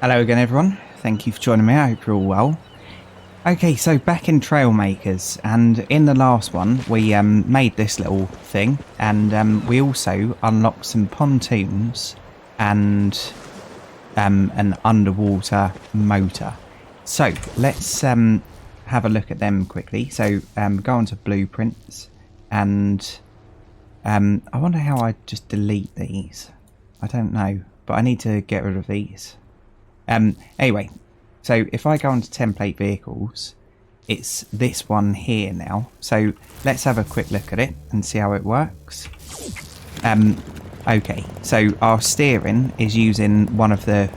Hello again everyone, thank you for joining me, I hope you're all well. Okay, so back in Trailmakers, and in the last one we made this little thing, and we also unlocked some pontoons and an underwater motor. So let's have a look at them quickly. So go on to blueprints, and I wonder how I just delete these. I don't know, but I need to get rid of these. Anyway, so if I go onto template vehicles, it's this one here now. So let's have a quick look at it and see how it works. Okay, so our steering is using one of the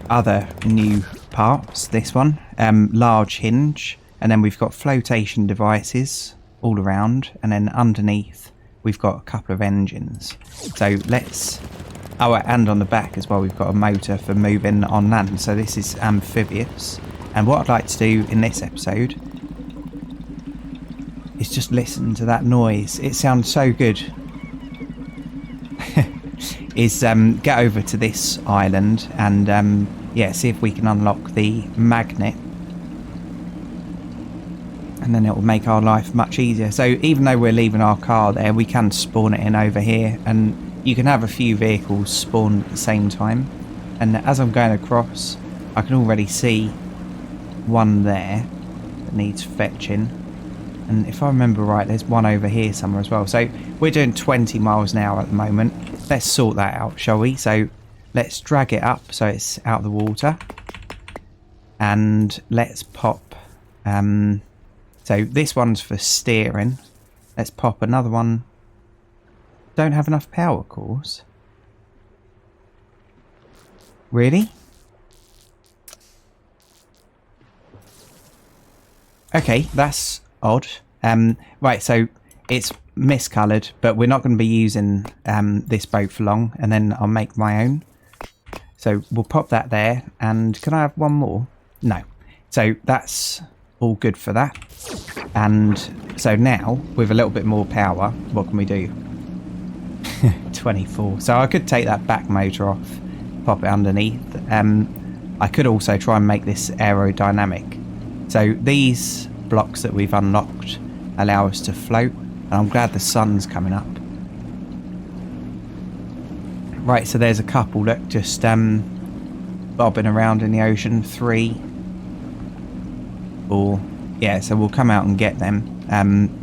other new parts, this one, large hinge, and then we've got flotation devices all around, and then underneath we've got a couple of engines. So let's... Oh, and on the back as well, we've got a motor for moving on land. So this is amphibious. And what I'd like to do in this episode is just listen to that noise. It sounds so good. Is get over to this island and yeah, see if we can unlock the magnet. And then it will make our life much easier. So even though we're leaving our car there, we can spawn it in over here, and you can have a few vehicles spawn at the same time. And as I'm going across, I can already see one there that needs fetching. And if I remember right, there's one over here somewhere as well. So we're doing 20 miles an hour at the moment. Let's sort that out, shall we? So let's drag it up so it's out of the water. And let's pop... so this one's for steering. Let's pop another one. Don't have enough power cores. Really? Okay, that's odd. Right, so it's miscoloured, but we're not going to be using this boat for long, and then I'll make my own. So we'll pop that there, and can I have one more? No. So that's all good for that. And so now, with a little bit more power, what can we do? 24. So I could take that back motor off, pop it underneath. I could also try and make this aerodynamic. So these blocks that we've unlocked allow us to float, and I'm glad the sun's coming up. Right, so there's a couple, look, just bobbing around in the ocean. 3, 4, yeah, so we'll come out and get them.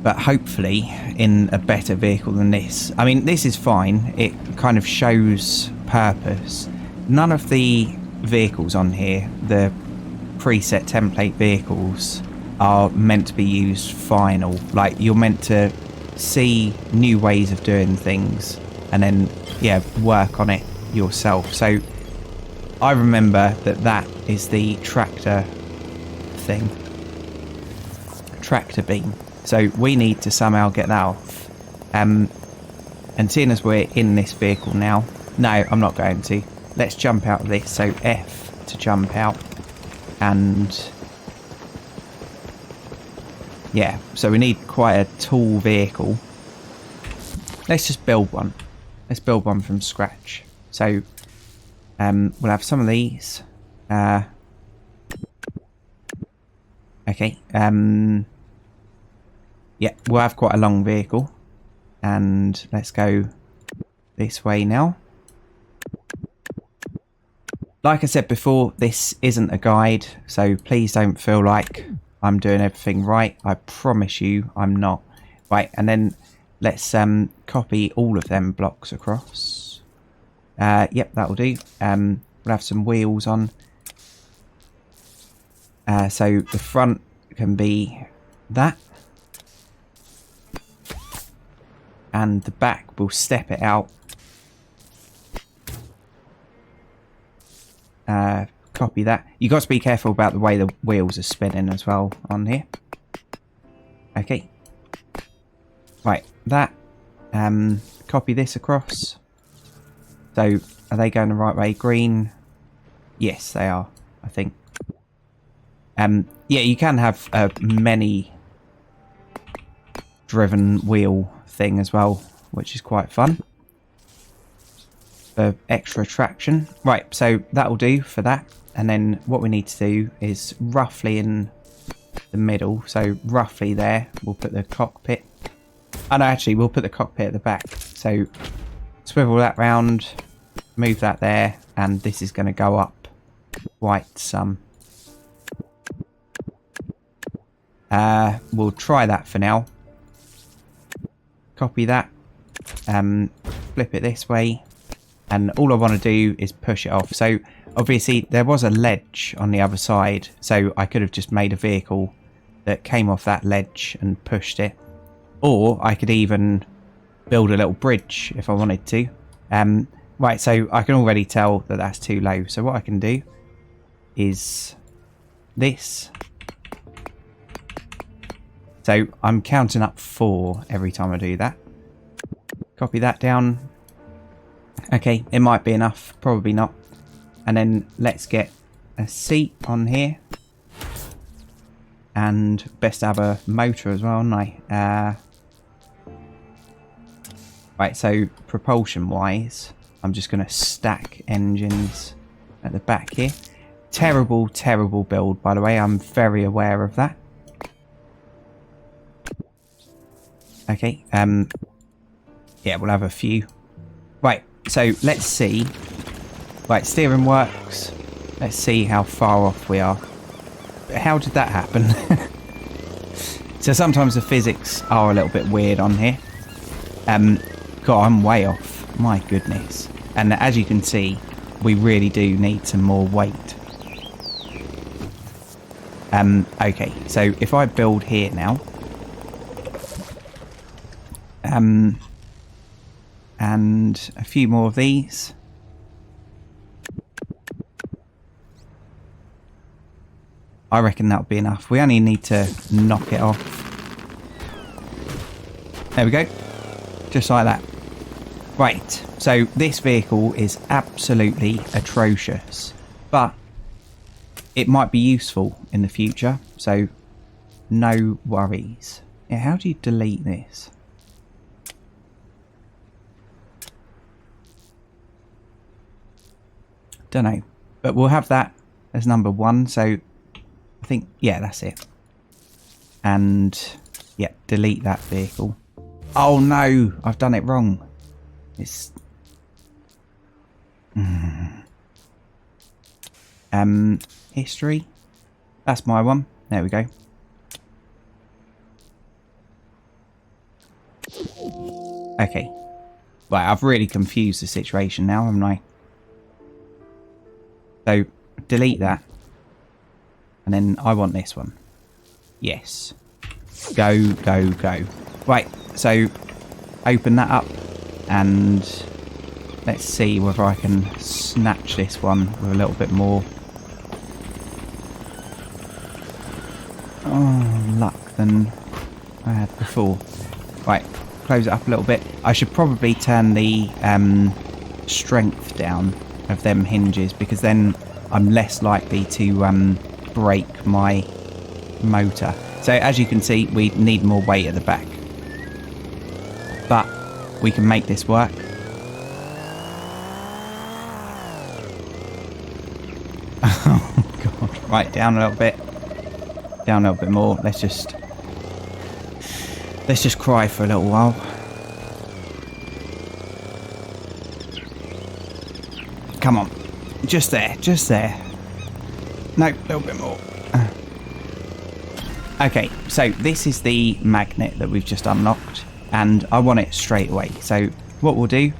But hopefully in a better vehicle than this. I mean, this is fine. It kind of shows purpose. None of the vehicles on here, the preset template vehicles, are meant to be used final. Like, you're meant to see new ways of doing things and then, yeah, work on it yourself. So I remember that is the tractor thing. Tractor beam. So we need to somehow get that off. And seeing as we're in this vehicle now... No, I'm not going to. Let's jump out of this. So F to jump out. And... yeah, so we need quite a tall vehicle. Let's just build one. Let's build one from scratch. So we'll have some of these. Okay. Yeah, we'll have quite a long vehicle. And let's go this way now. Like I said before, this isn't a guide, so please don't feel like I'm doing everything right. I promise you I'm not. Right, and then let's copy all of them blocks across. Yep, that'll do. We'll have some wheels on. So the front can be that. And the back will step it out. Copy that. You got to be careful about the way the wheels are spinning as well on here. Okay. Right, that. Copy this across. So, are they going the right way? Green. Yes, they are, I think. Yeah, you can have many driven wheel thing as well, which is quite fun. for extra traction. Right, so that'll do for that. And then what we need to do is roughly in the middle, so roughly there, we'll put the cockpit. Oh no, actually, we'll put the cockpit at the back. So swivel that round, move that there, and this is going to go up quite some. We'll try that for now. Copy that, flip it this way, and all I want to do is push it off. So obviously there was a ledge on the other side, so I could have just made a vehicle that came off that ledge and pushed it, or I could even build a little bridge if I wanted to. Right, so I can already tell that that's too low, so what I can do is this. So I'm counting up 4 every time I do that. Copy that down. Okay, it might be enough, probably not. And then let's get a seat on here. And best to have a motor as well, haven't I? Right, so propulsion wise, I'm just going to stack engines at the back here. Terrible, terrible build, by the way. I'm very aware of that. Okay, yeah, we'll have a few. Right, so let's see. Right, steering works. Let's see how far off we are. How did that happen? So sometimes the physics are a little bit weird on here. God, I'm way off. My goodness. And as you can see, we really do need some more weight. Okay, so if I build here now. And a few more of these. I reckon that'll be enough. We only need to knock it off. There we go. Just like that. Right, so this vehicle is absolutely atrocious. But it might be useful in the future. So no worries. Yeah, how do you delete this? Don't know, but we'll have that as number 1. So I think, yeah, that's it. And yeah, delete that vehicle. Oh no, I've done it wrong. It's history. That's my one. There we go. Okay. Right, I've really confused the situation now, haven't I? So, delete that. And then I want this one. Yes. Go, go, go. Right, so open that up. And let's see whether I can snatch this one with a little bit more luck than I had before. Right, close it up a little bit. I should probably turn the strength down of them hinges, because then I'm less likely to break my motor. So as you can see, we need more weight at the back, but we can make this work. Oh god. Right, down a little bit, down a little bit more. Let's just cry for a little while. Come on. Just there, just there. No, a little bit more. Okay, so this is the magnet that we've just unlocked, and I want it straight away. So what we'll do,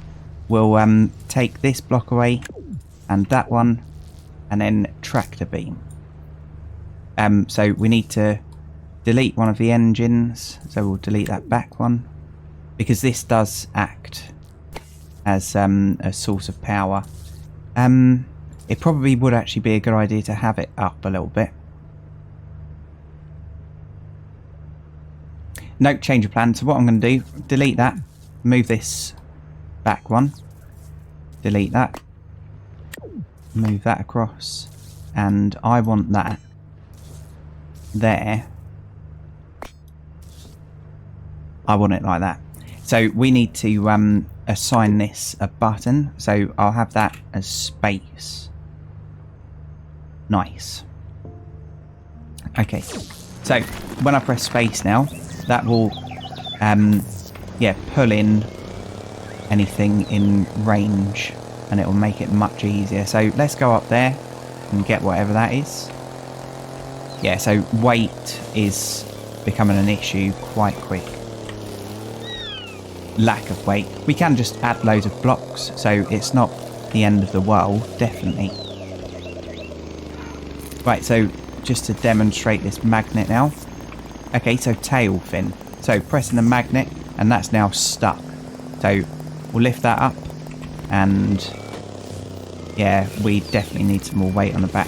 we'll take this block away, and that one, and then tractor beam. So we need to delete one of the engines, so we'll delete that back one, because this does act as a source of power. It probably would actually be a good idea to have it up a little bit. No, change of plan. So what I'm going to do, delete that, move this back one, delete that, move that across, and I want that there. I want it like that. So we need to assign this a button. So I'll have that as space. Nice. Okay. So when I press space now, that will, yeah, pull in anything in range, and it will make it much easier. So let's go up there and get whatever that is. Yeah, so weight is becoming an issue quite quick. Lack of weight. We can just add loads of blocks, so it's not the end of the world, definitely. Right, so just to demonstrate this magnet now. Okay, so tail fin. So pressing the magnet, and that's now stuck. So we'll lift that up, and yeah, we definitely need some more weight on the back.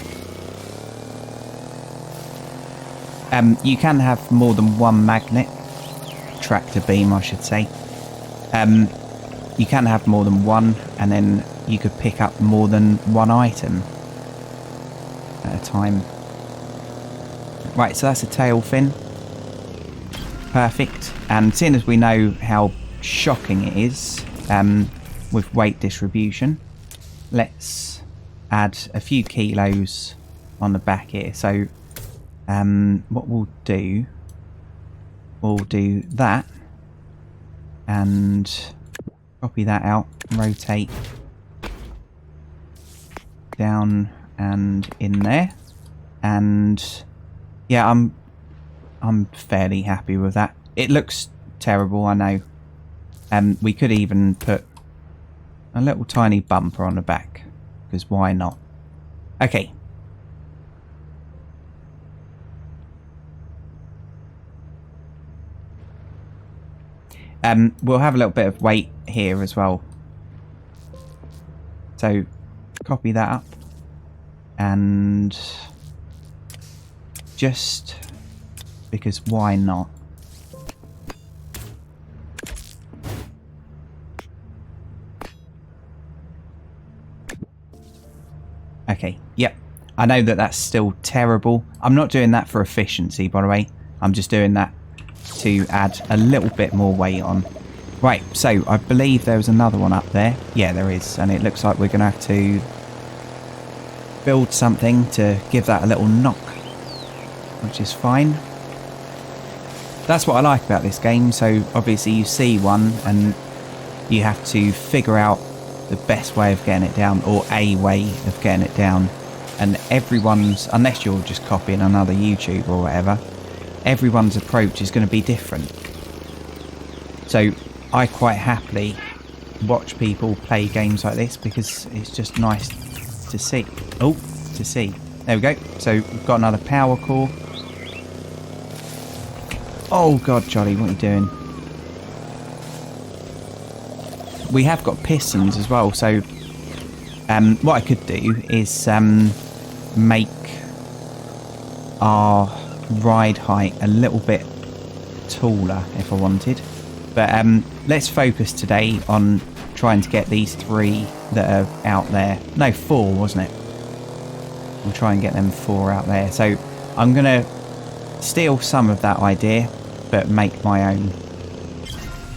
You can have more than one magnet, tractor beam I should say. You can have more than one, and then you could pick up more than one item at a time. Right, so that's a tail fin. Perfect. And seeing as we know how shocking it is with weight distribution, let's add a few kilos on the back here. So what we'll do that and copy that out, rotate down and in there, and yeah, I'm fairly happy with that. It looks terrible, I know. We could even put a little tiny bumper on the back, because why not? Okay. We'll have a little bit of weight here as well. So copy that up, and just because why not? Okay, yep. I know that that's still terrible. I'm not doing that for efficiency, by the way. I'm just doing that to add a little bit more weight on. Right, so I believe there was another one up there. Yeah, there is. And it looks like we're going to have to build something to give that a little knock, which is fine. That's what I like about this game. So obviously you see one and you have to figure out the best way of getting it down, or a way of getting it down. And everyone's, unless you're just copying another YouTuber or whatever, everyone's approach is going to be different. So I quite happily watch people play games like this because it's just nice to see. Oh, to see. There we go. So we've got another power core. Oh God, Jolly, what are you doing? We have got pistons as well. So what I could do is make our ride height a little bit taller if I wanted, but let's focus today on trying to get these 3 that are out there. No, 4 wasn't it? We'll try and get them 4 out there. So I'm gonna steal some of that idea but make my own.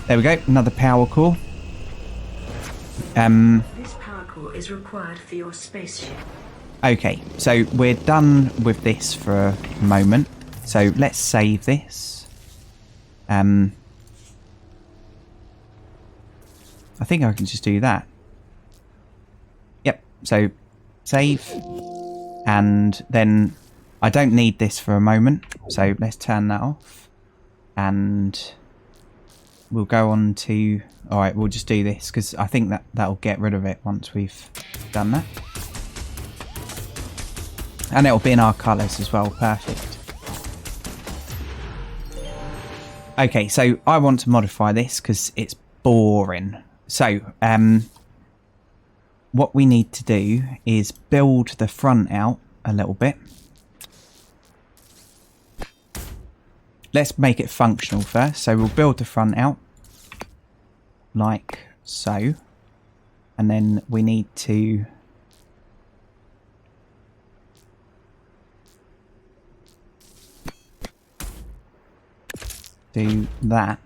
There we go, another power core. This power core is required for your spaceship. Okay, so we're done with this for a moment. So let's save this. I think I can just do that. Yep, so save. And then I don't need this for a moment. So let's turn that off. And we'll go on to... Alright, we'll just do this because I think that'll get rid of it once we've done that. And it'll be in our colours as well. Perfect. Okay, so I want to modify this because it's boring. So, what we need to do is build the front out a little bit. Let's make it functional first. So we'll build the front out like so. And then we need to do that.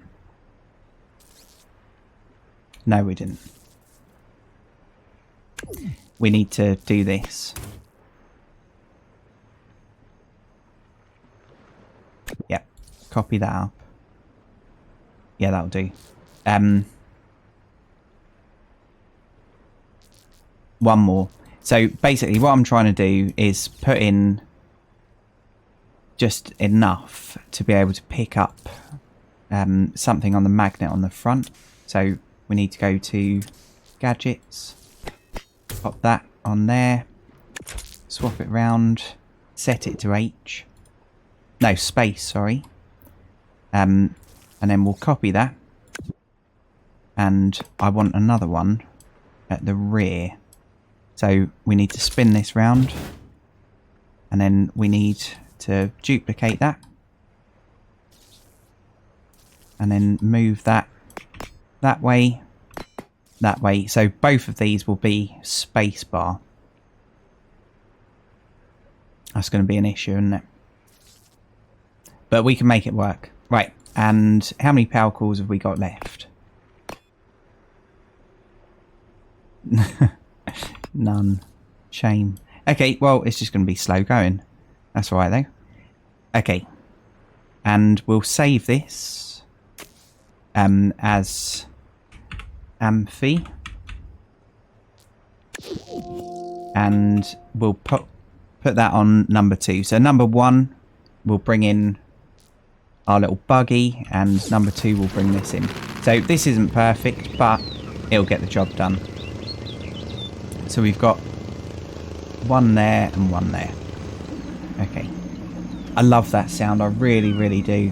No, we didn't. We need to do this. Yep. Copy that up. Yeah, that'll do. One more. So basically what I'm trying to do is put in just enough to be able to pick up something on the magnet on the front. So we need to go to gadgets, pop that on there, swap it round, set it to H. No, space, sorry. And then we'll copy that. And I want another one at the rear. So we need to spin this round. And then we need to duplicate that. And then move that way, that way. So both of these will be spacebar. That's going to be an issue, isn't it? But we can make it work. Right, and how many power cores have we got left? None. Shame. Okay, well, it's just going to be slow going. That's all right, though. Okay. And we'll save this as Amphi. And we'll put that on number 2. So number 1, we'll bring in our little buggy, and number 2 will bring this in. So this isn't perfect, but it'll get the job done. So we've got one there and one there. Okay. I love that sound. I really, really do.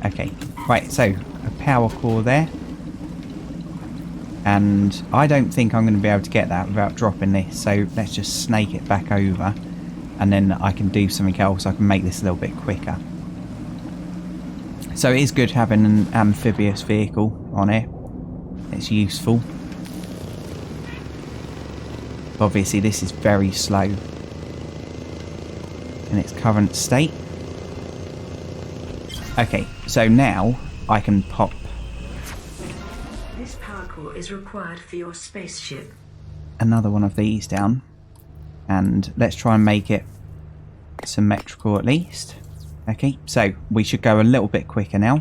Okay. Right, so a power core there. And I don't think I'm going to be able to get that without dropping this. So let's just snake it back over. And then I can do something else. I can make this a little bit quicker. So it is good having an amphibious vehicle on it. It's useful. Obviously this is very slow in its current state. Okay, so now I can pop. This power core is required for your spaceship. Another one of these down. And let's try and make it symmetrical at least. Okay, so we should go a little bit quicker now.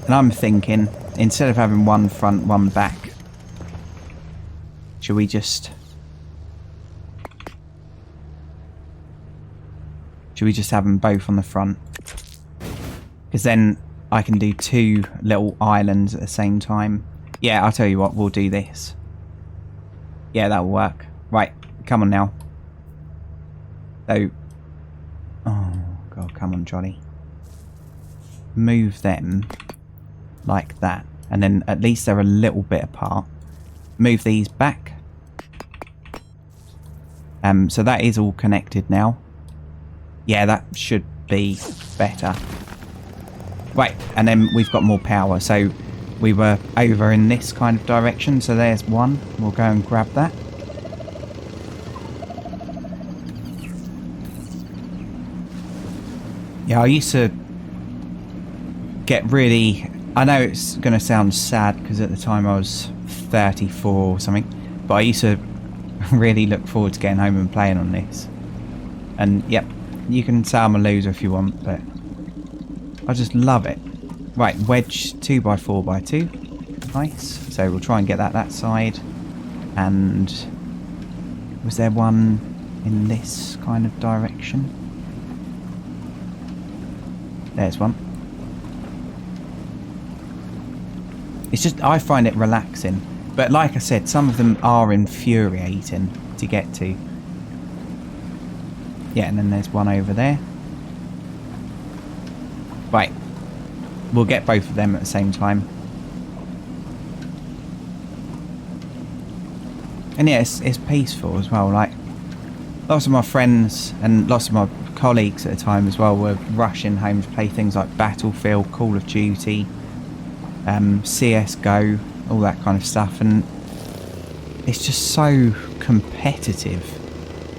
And I'm thinking, instead of having one front, one back, should we just have them both on the front? Because then I can do 2 little islands at the same time. Yeah, I'll tell you what, we'll do this. Yeah, that'll work. Right, come on now. So, oh god, come on, Johnny. Move them like that, and then at least they're a little bit apart. Move these back. So that is all connected now. Yeah, that should be better. Right, and then we've got more power. So we were over in this kind of direction. So there's one. We'll go and grab that. Yeah, I used to get really... I know it's going to sound sad because at the time I was 34 or something. But I used to really look forward to getting home and playing on this. And, yep, you can say I'm a loser if you want, but I just love it. Right, wedge 2x4x2. Nice. So we'll try and get that side. And was there one in this kind of direction? There's one. It's just, I find it relaxing. But like I said, some of them are infuriating to get to. Yeah, and then there's one over there. Right. We'll get both of them at the same time. And yeah, it's peaceful as well. Like, lots of my friends and lots of my colleagues at the time as well were rushing home to play things like Battlefield, Call of Duty, CSGO, all that kind of stuff, and it's just so competitive.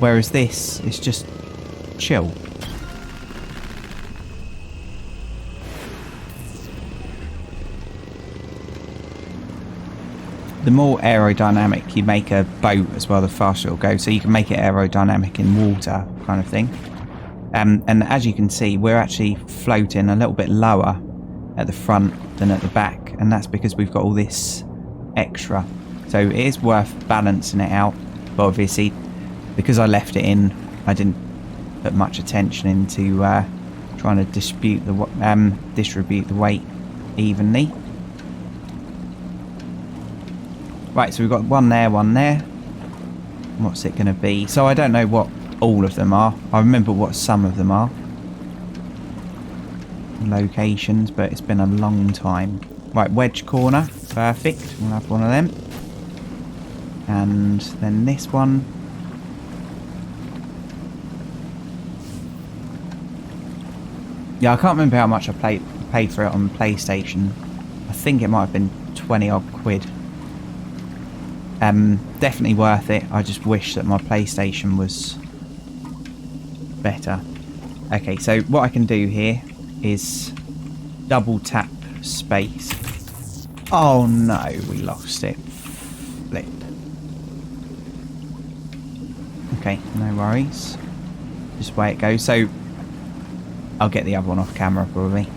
Whereas this is just chill. The more aerodynamic you make a boat as well, the faster it'll go. So you can make it aerodynamic in water kind of thing. And as you can see, we're actually floating a little bit lower at the front than at the back. And that's because we've got all this extra. So it is worth balancing it out. But obviously, because I left it in, I didn't put much attention into trying to distribute the weight evenly. Right, so we've got one there, one there. What's it going to be? So I don't know what all of them are. I remember what some of them are. Locations, but it's been a long time. Right, wedge corner. Perfect. We'll have one of them. And then this one. Yeah, I can't remember how much I paid for it on PlayStation. I think it might have been 20 odd quid. Definitely worth it. I just wish that my PlayStation was better. Okay, so what I can do here is double tap space. Oh no, we lost it. Flip. Okay, no worries. Just way it goes. So I'll get the other one off camera probably.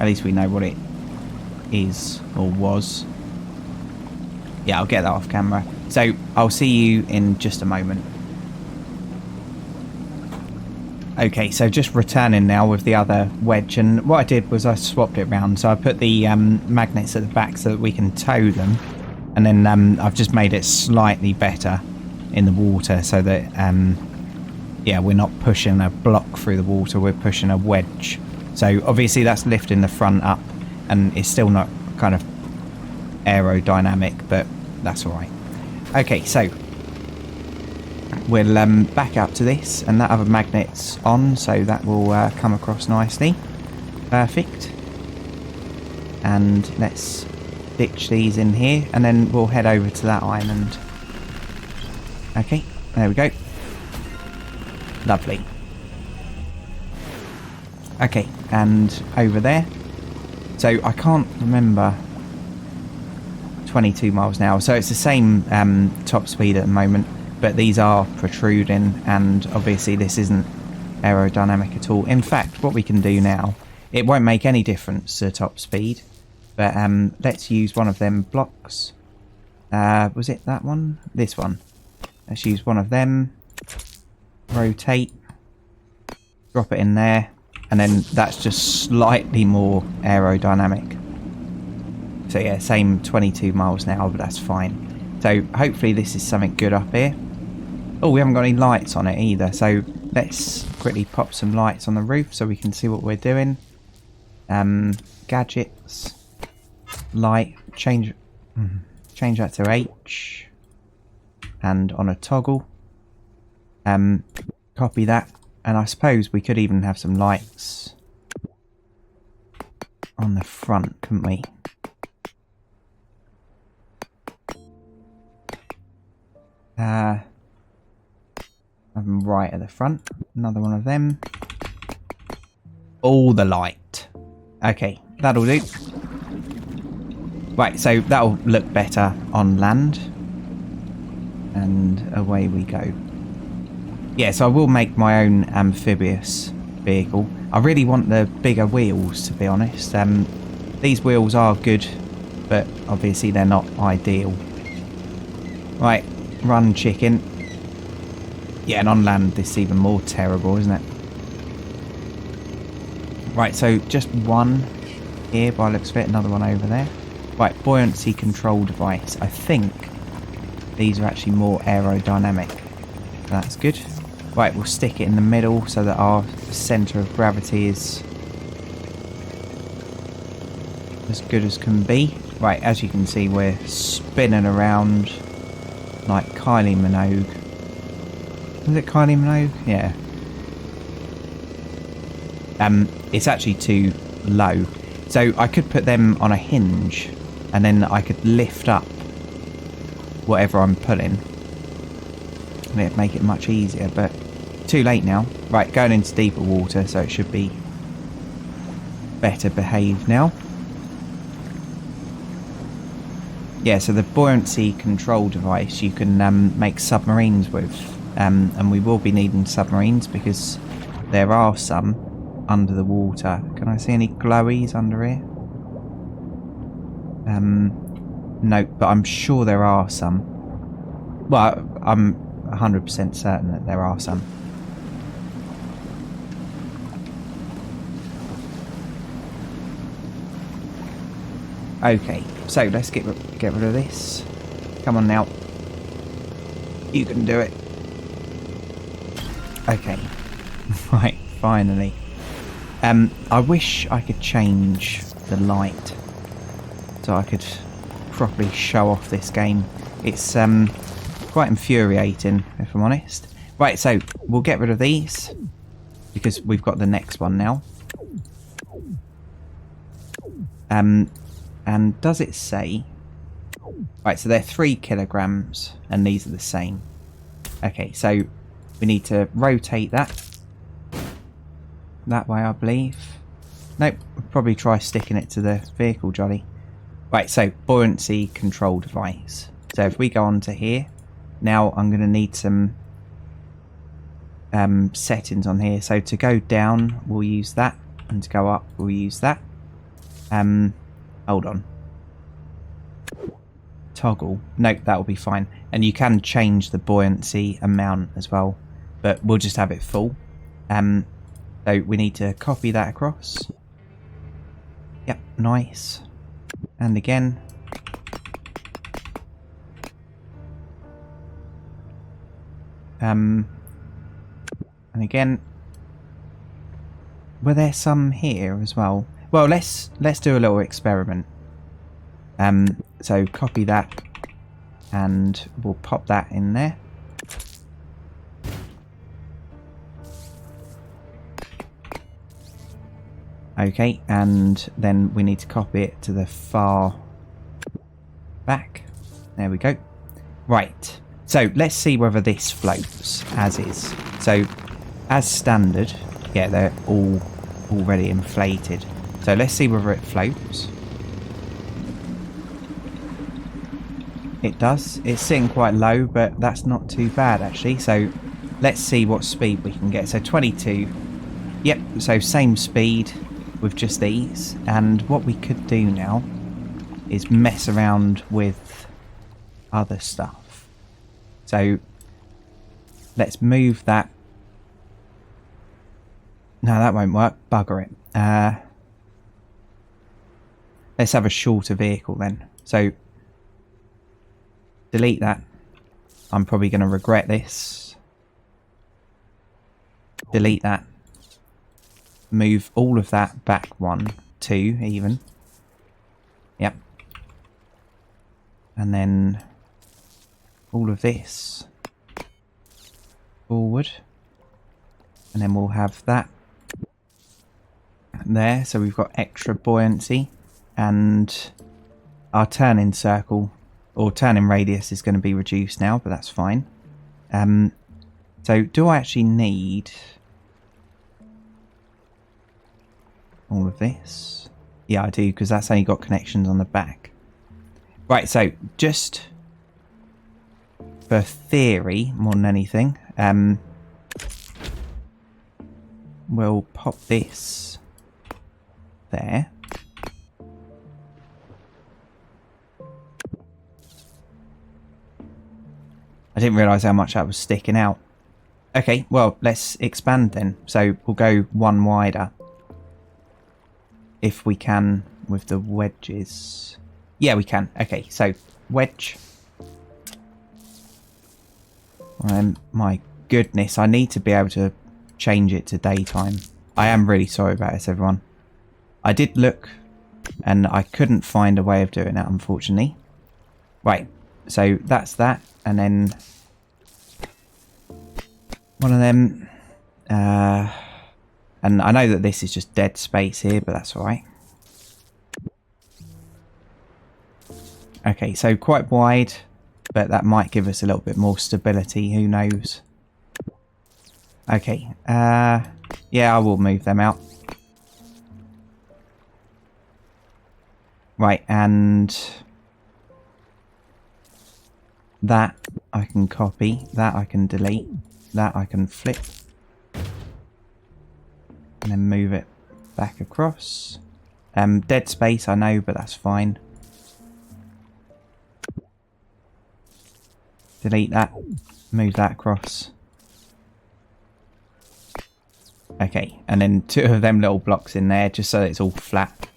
At least we know what it is or was. Yeah, I'll get that off camera. So I'll see you in just a moment. Okay, so just returning now with the other wedge, and what I did was I swapped it around. So I put the magnets at the back so that we can tow them, and then I've just made it slightly better in the water so that yeah, we're not pushing a block through the water, we're pushing a wedge. So obviously that's lifting the front up, and it's still not kind of aerodynamic, but that's all right. Okay, so we'll back up to this, and that other magnet's on, so that will come across nicely. Perfect. And let's ditch these in here, and then we'll head over to that island. Okay, there we go. Lovely. Okay, and over there. So I can't remember 22 miles an hour, so it's the same top speed at the moment, but these are protruding, and obviously this isn't aerodynamic at all. In fact, what we can do now, it won't make any difference to top speed, but let's use one of them blocks. Was it that one? This one. Let's use one of them, rotate, drop it in there, and then that's just slightly more aerodynamic. So yeah, same 22 miles an hour, but that's fine. So hopefully this is something good up here. Oh, we haven't got any lights on it either, so let's quickly pop some lights on the roof so we can see what we're doing. Gadgets, light, change that to H, and on a toggle. Copy that, and I suppose we could even have some lights on the front, couldn't we? Have them right at the front. Another one of them. All the light. Okay, that'll do. Right, so that'll look better on land. And away we go. Yeah, so I will make my own amphibious vehicle. I really want the bigger wheels, to be honest. These wheels are good, but obviously they're not ideal. Right. Run, chicken. Yeah, and on land this is even more terrible, isn't it? Right, so just one here by the looks of it, another one over there. Right, buoyancy control device. I think these are actually more aerodynamic. That's good. Right, we'll stick it in the middle so that our centre of gravity is as good as can be. Right, as you can see, we're spinning around like Kylie Minogue. Was it Kylie Minogue? Yeah. It's actually too low. So I could put them on a hinge, and then I could lift up whatever I'm pulling. It'd make it much easier, but too late now. Right, going into deeper water, so it should be better behaved now. Yeah, so the buoyancy control device you can make submarines with, and we will be needing submarines because there are some under the water. Can I see any glowies under here? No, but I'm sure there are some. Well, I'm 100% certain that there are some. Okay, so let's get rid of this. Come on now. You can do it. Okay. Right, finally. I wish I could change the light so I could properly show off this game. It's quite infuriating, if I'm honest. Right, so we'll get rid of these because we've got the next one now. And does it say... Right, so they're 3 kilograms and these are the same. Okay, so we need to rotate that. That way, I believe. Nope, we'll probably try sticking it to the vehicle jolly. Right, so buoyancy control device. So if we go on to here, now I'm going to need some settings on here. So to go down, we'll use that. And to go up, we'll use that. Hold on. Toggle. Nope, that will be fine. And you can change the buoyancy amount as well. But we'll just have it full. So we need to copy that across. Yep, nice. And again. And again. Were there some here as well? Well, let's do a little experiment. So copy that, and we'll pop that in there. Okay, and then we need to copy it to the far back. There we go. Right, so let's see whether this floats as is. So, as standard, yeah, they're all already inflated. So let's see whether it floats. It does. It's sitting quite low, but that's not too bad actually. So let's see what speed we can get. So 22. Yep, so same speed with just these. And what we could do now is mess around with other stuff. So let's move that. No, that won't work. Bugger it. Let's have a shorter vehicle then. So delete that. I'm probably going to regret this. Delete that. Move all of that back 1, 2 even. Yep. And then all of this forward. And then we'll have that there. So we've got extra buoyancy. And our turning circle or turning radius is going to be reduced now, but that's fine. So do I actually need all of this? Yeah, I do, because that's only got connections on the back. Right, so just for theory more than anything, we'll pop this there. I didn't realise how much that was sticking out. Okay, well, let's expand then. So we'll go 1 wider. If we can with the wedges. Yeah, we can. Okay, so wedge. My goodness, I need to be able to change it to daytime. I am really sorry about this, everyone. I did look and I couldn't find a way of doing that, unfortunately. Right, so that's that. And then one of them. And I know that this is just dead space here, but that's alright. Okay, so quite wide. But that might give us a little bit more stability, who knows. Okay, yeah, I will move them out. Right, and that I can copy, that I can delete, that I can flip. And then move it back across. Dead space, I know, but that's fine. Delete that, move that across. Okay, and then 2 of them little blocks in there, just so it's all flat.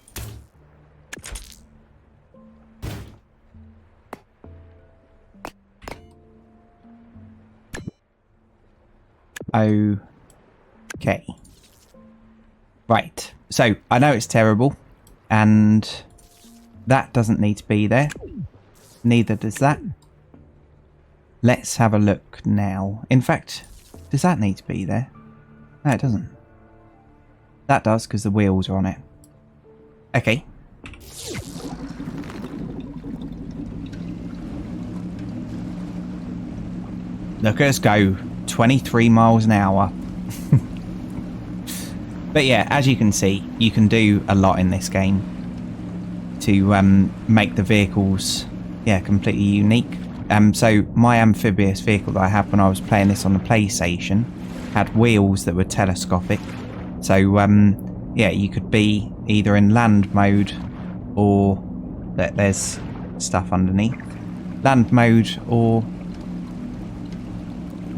Okay. Right, so I know it's terrible, and that doesn't need to be there. Neither does that. Let's have a look now. In fact, does that need to be there? No, it doesn't. That does, because the wheels are on it. Okay. Look at us go. 23 miles an hour. But yeah, as you can see, you can do a lot in this game to make the vehicles, yeah, completely unique. So my amphibious vehicle that I had when I was playing this on the PlayStation had wheels that were telescopic. So yeah, you could be either in land mode or there's stuff underneath. Land mode or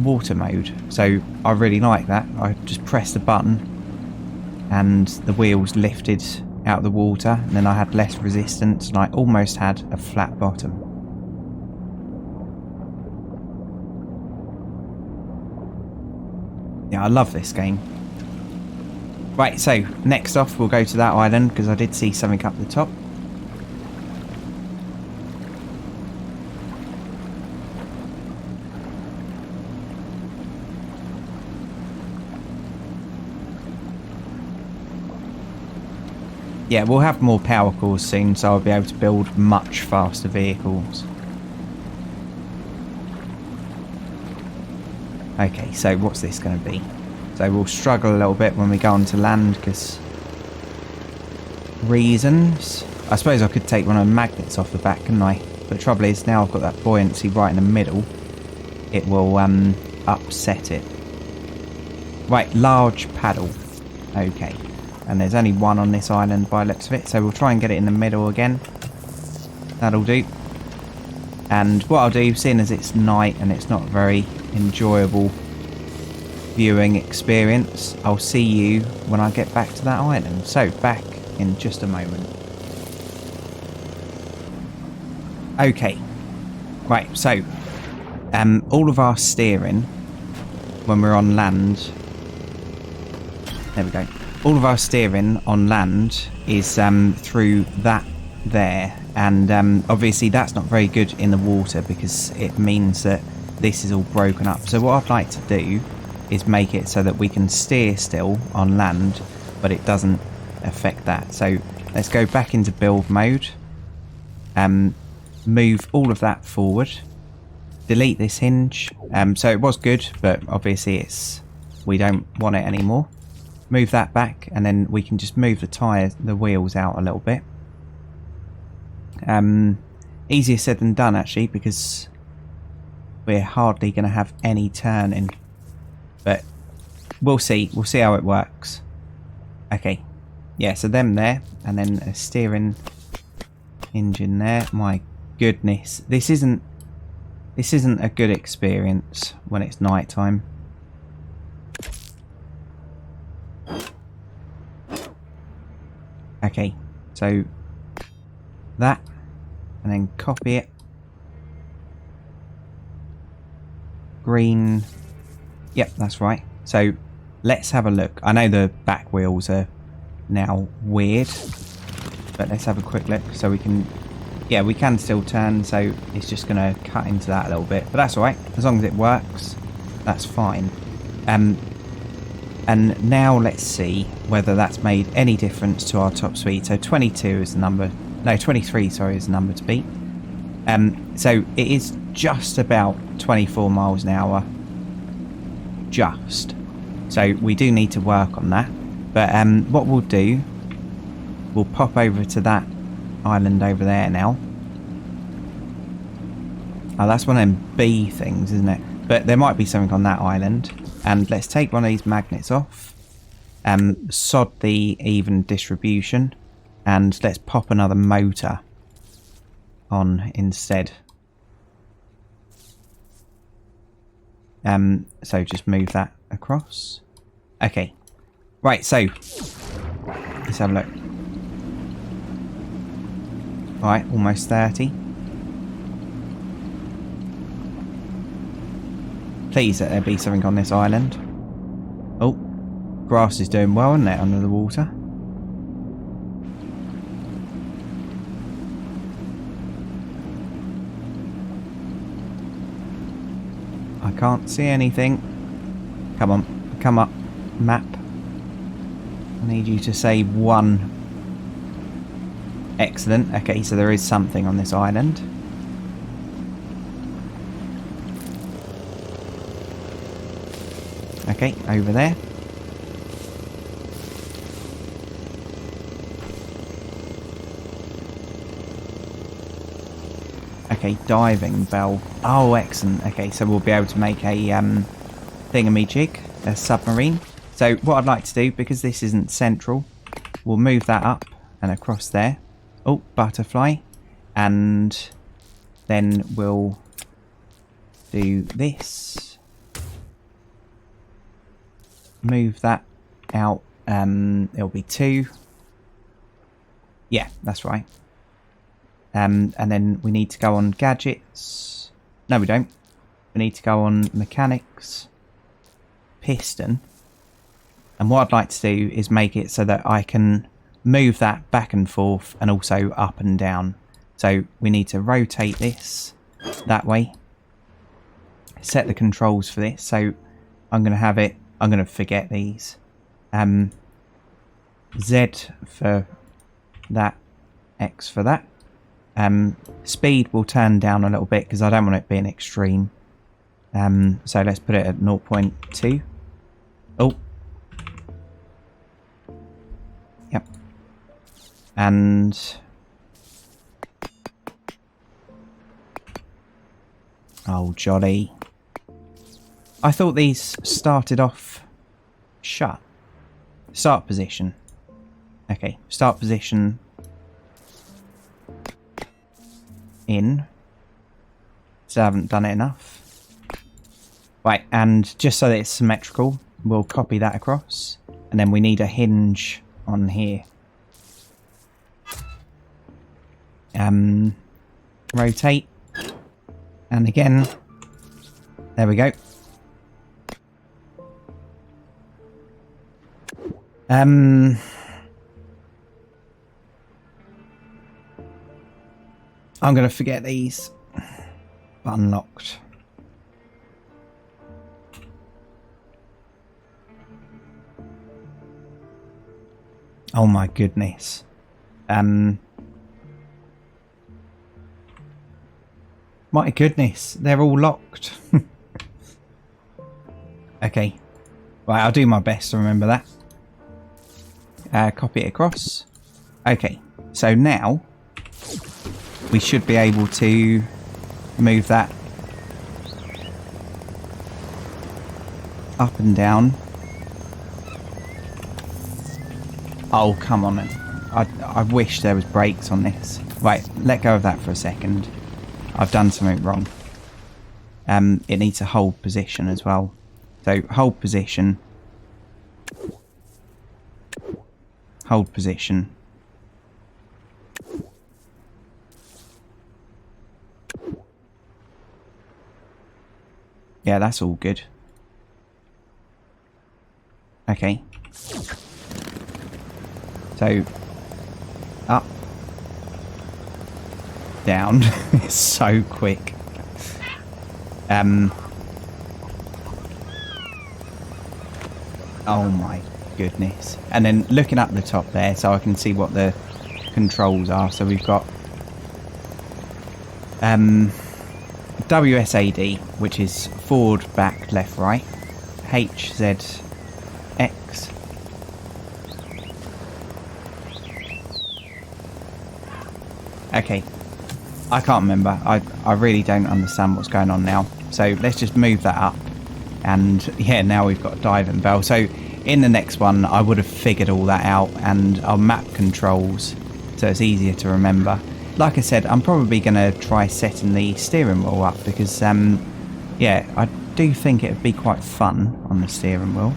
water mode. So I really like that. I just pressed the button and the wheels lifted out of the water, and then I had less resistance and I almost had a flat bottom. Yeah, I love this game. Right, so next off we'll go to that island because I did see something up the top. Yeah, we'll have more power cores soon, so I'll be able to build much faster vehicles. Okay, so what's this going to be? So we'll struggle a little bit when we go onto land because reasons. I suppose I could take one of the magnets off the back, couldn't I? But the trouble is now I've got that buoyancy right in the middle. It will upset it. Right, large paddle. Okay. And there's only one on this island by the looks of it, so we'll try and get it in the middle again. That'll do. And what I'll do, seeing as it's night and it's not a very enjoyable viewing experience, I'll see you when I get back to that island. So, back in just a moment. Okay. Right, so, all of our steering, when we're on land... There we go. All of our steering on land is through that there, and obviously that's not very good in the water because it means that this is all broken up. So what I'd like to do is make it so that we can steer still on land, but it doesn't affect that. So let's go back into build mode, move all of that forward, delete this hinge. So it was good, but obviously we don't want it anymore. Move that back, and then we can just move the wheels out a little bit. Easier said than done actually, because we're hardly going to have any turning, but we'll see how it works. Okay, yeah, so them there, and then a steering hinge in there. My goodness, this isn't a good experience when it's night time. Okay, so that, and then copy it. Green. Yep, that's right. So let's have a look. I know the back wheels are now weird, but let's have a quick look so we can... Yeah, we can still turn, so it's just going to cut into that a little bit. But that's alright. As long as it works, that's fine. And now let's see whether that's made any difference to our top speed. So 22 is the number... No, 23, sorry, is the number to beat. So it is just about 24 miles an hour. Just. So we do need to work on that. But what we'll do, we'll pop over to that island over there now. Oh, that's one of them B things, isn't it? But there might be something on that island. And let's take one of these magnets off. Sod the even distribution. And let's pop another motor on instead. So just move that across. Okay. Right, so let's have a look. Right, almost 30. Please that there be something on this island. Oh, grass is doing well, isn't it, under the water? I can't see anything. Come on, come up, map. I need you to say 1. Excellent. Okay, so there is something on this island. Okay, over there. Okay, diving bell. Oh, excellent. Okay, so we'll be able to make a thingamajig, a submarine. So what I'd like to do, because this isn't central, we'll move that up and across there. Oh, butterfly. And then we'll do this. Move that out. It'll be 2. Yeah, that's right. And then we need to go on gadgets. No, we don't. We need to go on mechanics. Piston. And what I'd like to do is make it so that I can move that back and forth and also up and down. So we need to rotate this that way. Set the controls for this. So I'm going to have it, I'm going to forget these. Z for that, X for that. Speed will turn down a little bit because I don't want it being extreme. So let's put it at 0.2. Oh. Yep. And oh, jolly. I thought these started off shut. Start position. Okay, start position in. So I haven't done it enough. Right, and just so that it's symmetrical, we'll copy that across. And then we need a hinge on here. Rotate. And again. There we go. I'm going to forget these. Unlocked. Oh my goodness. My goodness, they're all locked. Okay. Right, I'll do my best to remember that. Copy it across. Okay, so now we should be able to move that up and down. Oh, come on. I wish there was brakes on this. Right, let go of that for a second. I've done something wrong. It needs to hold position as well. So hold position. Hold position. Yeah, that's all good. Okay. So, up. Down. It's so quick. Oh my goodness. And then looking up the top there so I can see what the controls are. So we've got WSAD, which is forward, back, left, right. HZX. Okay. I can't remember. I really don't understand what's going on now. So let's just move that up. And yeah, now we've got a diving bell. So in the next one, I would have figured all that out, and our map controls, so it's easier to remember. Like I said, I'm probably going to try setting the steering wheel up because, yeah, I do think it would be quite fun on the steering wheel.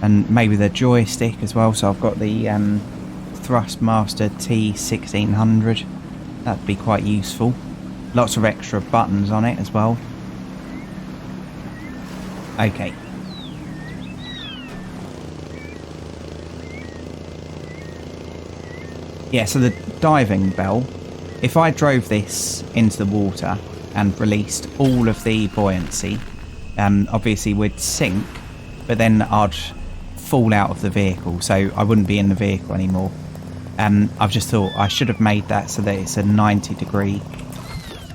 And maybe the joystick as well. So I've got the Thrustmaster T1600. That'd be quite useful. Lots of extra buttons on it as well. Okay. Yeah, so the diving bell, if I drove this into the water and released all of the buoyancy, obviously we'd sink, but then I'd fall out of the vehicle, so I wouldn't be in the vehicle anymore. I've just thought I should have made that so that it's a 90-degree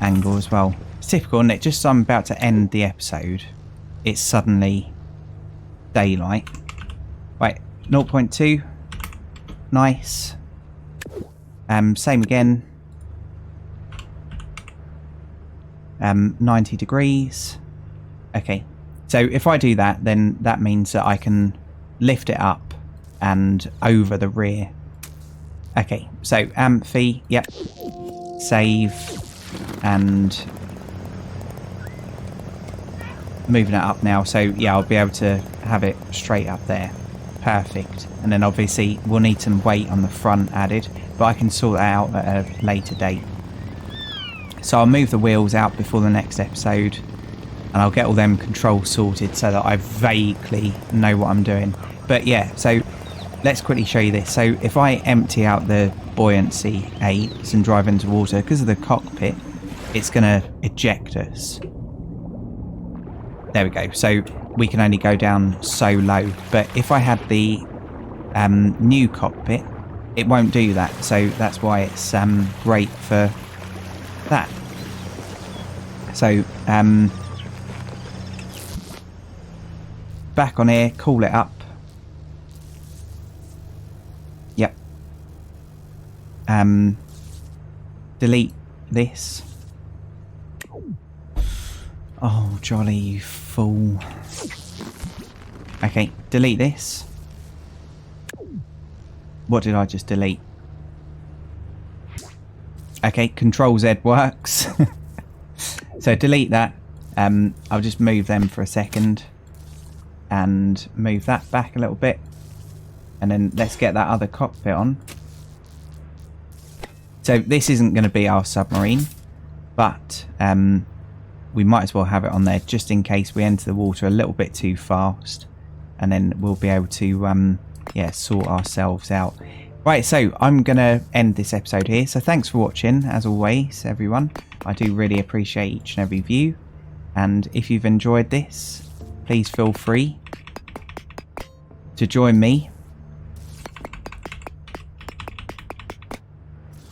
angle as well. It's typical, isn't it? Just as I'm about to end the episode, it's suddenly daylight. Wait, 0.2. Nice. Same again. 90 degrees. Okay. So if I do that, then that means that I can lift it up and over the rear. Okay. So amphi. Yep. Save. And moving it up now, so yeah, I'll be able to have it straight up there. Perfect. And then obviously we'll need some weight on the front added, but I can sort that out at a later date. So I'll move the wheels out before the next episode, and I'll get all them controls sorted so that I vaguely know what I'm doing. But yeah, so let's quickly show you this. So if I empty out the buoyancy aids and drive into water, because of the cockpit, it's going to eject us. There we go. So we can only go down so low. But if I had the new cockpit, it won't do that. So that's why it's great for that. So back on here, call it up. Yep. Delete this. Oh, jolly, you fool. Okay, delete this. What did I just delete? Okay, Control Z works. So delete that. I'll just move them for a second. And move that back a little bit. And then let's get that other cockpit on. So this isn't going to be our submarine. But we might as well have it on there just in case we enter the water a little bit too fast, and then we'll be able to yeah, sort ourselves out. Right, so I'm gonna end this episode here. So thanks for watching, as always, everyone. I do really appreciate each and every view, and if you've enjoyed this, please feel free to join me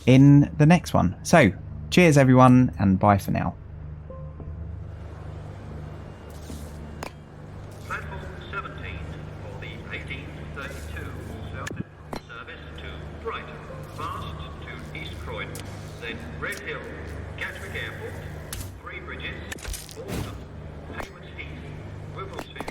in the next one. So cheers everyone, and bye for now. Platform 17 for the 1832 service to Brighton, fast to East Croydon, then Red Hill, Gatwick Airport, Three Bridges, Waltham, Haywards Heath, Wimbledon.